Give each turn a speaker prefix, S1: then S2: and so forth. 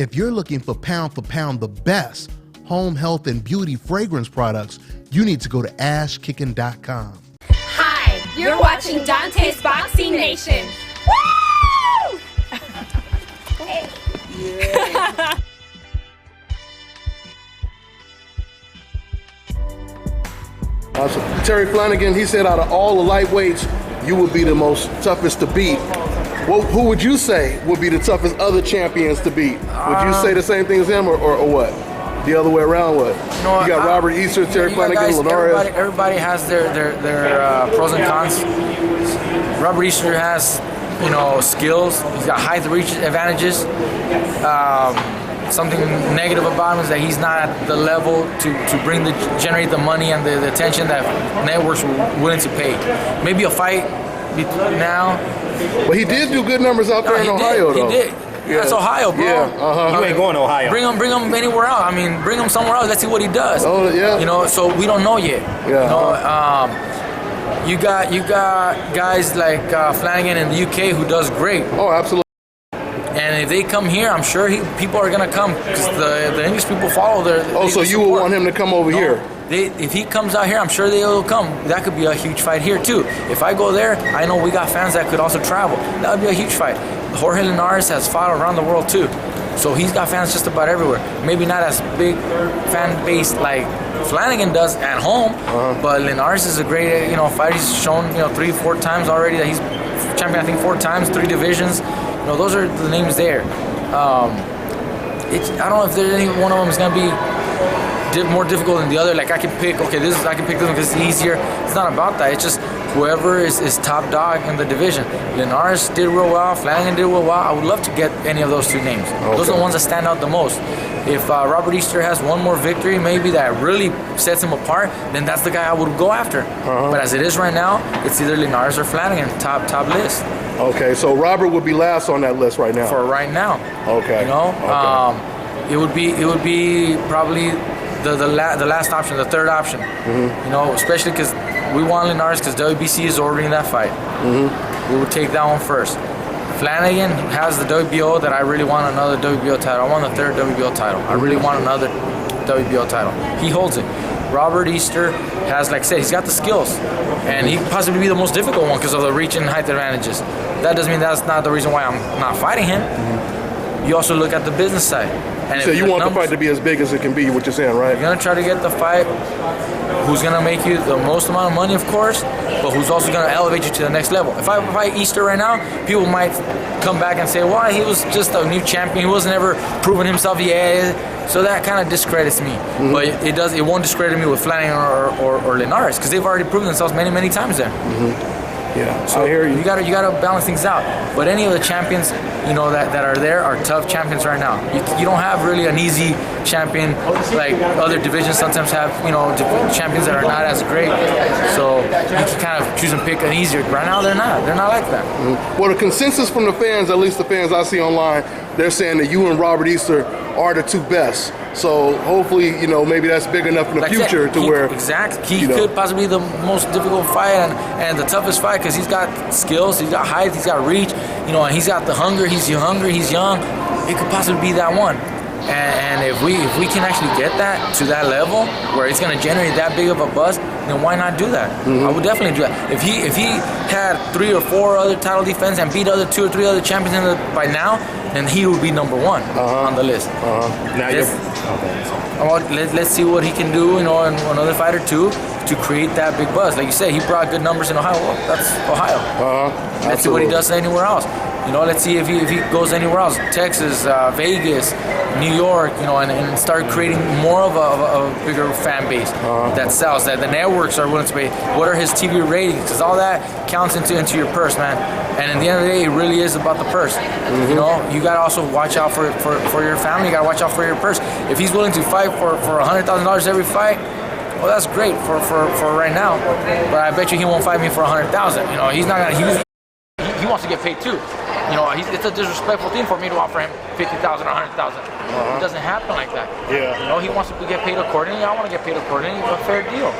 S1: If you're looking for pound the best home health and beauty fragrance products, you need to go to ashkickin.com.
S2: Hi, you're watching Dante's Boxing Nation. Woo! Hey. Yeah.
S3: Terry Flanagan, he said out of all the lightweights, you would be the most toughest to beat. Well, who would you say would be the toughest other champions to beat? Would you say the same thing as him or what? The other way around, what?
S4: No,
S3: you got Robert Easter, Terry Flanagan,
S4: guys,
S3: Linares.
S4: everybody has their pros and cons. Robert Easter has, skills. He's got height reach advantages. Something negative about him is that he's not at the level to generate the money and the attention that networks were willing to pay. Maybe a fight now.
S3: But he did do good numbers out there in Ohio, though.
S4: He did.
S3: Yeah.
S4: That's Ohio, bro.
S3: Yeah,
S5: You ain't going to Ohio.
S4: Bring him anywhere else. I mean, bring him somewhere else. Let's see what he does.
S3: Oh, yeah.
S4: So we don't know yet.
S3: Yeah.
S4: You got guys like Flanagan in the UK who does great.
S3: Oh, absolutely.
S4: And if they come here, I'm sure people are gonna come because the English people follow their.
S3: Oh, so you would want him to come over here?
S4: If he comes out here, I'm sure they'll come. That could be a huge fight here too. If I go there, I know we got fans that could also travel. That would be a huge fight. Jorge Linares has fought around the world too, so he's got fans just about everywhere. Maybe not as big fan base like Flanagan does at home, but Linares is a great fighter. He's shown 3-4 times already that he's champion. I think 4 times, 3 divisions. Those are the names there. I don't know if there's any one of them is gonna be more difficult than the other. Like I can pick this one because it's easier. It's not about that. It's just whoever is top dog in the division. Linares did real well. Flanagan did real well. I would love to get any of those 2 names. Okay. Those are the ones that stand out the most. If Robert Easter has one more victory, maybe that really sets him apart, then that's the guy I would go after. But as it is right now, it's either Linares or Flanagan, top list.
S3: Okay, so Robert would be last on that list right now.
S4: For right now.
S3: Okay.
S4: It would be probably the last option, the third option. Especially because we want Linares because WBC is ordering that fight. We would take that one first. Flanagan has the WBO that I really want another WBO title. I want the 3rd WBO title. I really want another WBO title. He holds it. Robert Easter has, like I said, he's got the skills. And he possibly be the most difficult one because of the reach and height advantages. That doesn't mean that's not the reason why I'm not fighting him. You also look at the business side. And
S3: so you want the fight to be as big as it can be, what you're saying, right?
S4: You're going to try to get the fight who's going to make you the most amount of money, of course, but who's also going to elevate you to the next level. If I fight Easter right now, people might come back and say, well, he was just a new champion. He wasn't ever proving himself yet. So that kind of discredits me. But it won't discredit me with Flanagan or Linares because they've already proven themselves many times there.
S3: Yeah,
S4: so
S3: I hear you.
S4: You gotta balance things out. But any of the champions, that are there are tough champions right now. You don't have really an easy champion like other divisions sometimes have. Champions that are not as great. So you can kind of choose and pick an easier. Right now they're not. They're not like that.
S3: Well, the consensus from the fans, at least the fans I see online, they're saying that you and Robert Easter are the 2 best. So hopefully, maybe that's big enough in the future to where...
S4: Exactly. He could possibly be the most difficult fight and the toughest fight because he's got skills, he's got height, he's got reach, and he's got the hunger, he's hungry, he's young. It could possibly be that one. And if we can actually get that to that level where it's going to generate that big of a buzz, then why not do that? I would definitely do that. If he had 3 or 4 other title defenses and beat 2 or 3 other champions by now, then he would be number 1 on the list.
S5: Now
S4: let's see what he can do, in another fight or 2 to create that big buzz. Like you said, he brought good numbers in Ohio. Well, that's Ohio. Let's see what he does anywhere else. Let's see if he goes anywhere else. Texas, Vegas, New York, and start creating more of a bigger fan base that sells, that the networks are willing to pay. What are his TV ratings? Because all that counts into your purse, man. And in the end of the day, it really is about the purse. You got to also watch out for your family. You got to watch out for your purse. If he's willing to fight for $100,000 every fight, well, that's great for right now. But I bet you he won't fight me for $100,000. He's not gonna. He wants to get paid too. It's a disrespectful thing for me to offer him $50,000 or $100,000. It doesn't happen like that.
S3: Yeah.
S4: He wants to get paid accordingly. I want to get paid accordingly. A fair deal.